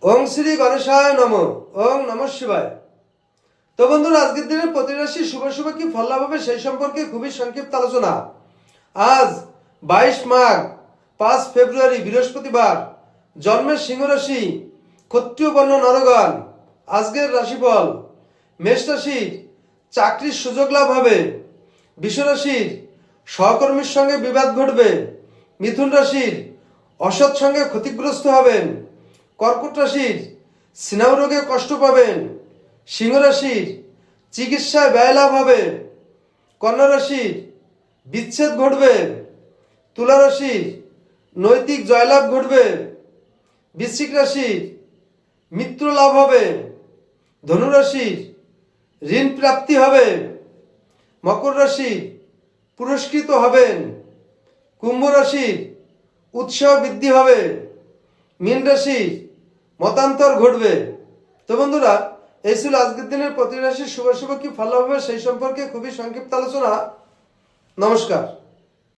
ওং শ্রী গণেশায় নম। ওং নমঃ শিবায়। তো বন্ধুরা, আজকের দিনের প্রতি রাশি শুভ শুভ কি ফল লাভ হবে সেই সম্পর্কে খুবই সংক্ষিপ্ত আলোচনা। আজ 22 মাঘ 5 ফেব্রুয়ারি বৃহস্পতিবার, জন্মের সিংহ রাশি, ক্ষত্রিয় বর্ণ নরগণ। আজকের রাশিফল: মেষ রাশির চাকরির সুযোগ লাভ হবে। বৃষ রাশির সহকর্মীর সঙ্গে বিবাদ ঘটবে। মিথুন রাশির অসৎ সঙ্গে ক্ষতিগ্রস্ত হবেন। কর্কট রাশির স্নায়ু রোগে কষ্ট পাবেন। সিংহ রাশির চিকিৎসায় ব্যয় লাভ হবে। কন্যা রাশির বিচ্ছেদ ঘটবে। তুলা রাশির নৈতিক জয়লাভ ঘটবে। বৃশ্চিক রাশির মিত্র লাভ হবে। ধনু রাশির ঋণ প্রাপ্তি হবে। মকর রাশির পুরস্কৃত হবেন। কুম্ভ রাশির উৎসাহ বৃদ্ধি হবে। মীন রাশির মতান্তর ঘটবে। তো বন্ধুরা, এই ছিল আজকের দিনের প্রতি রাশির শুভ শুভ কি ফল হবে সেই সম্পর্কে খুবই সংক্ষিপ্ত আলোচনা। নমস্কার।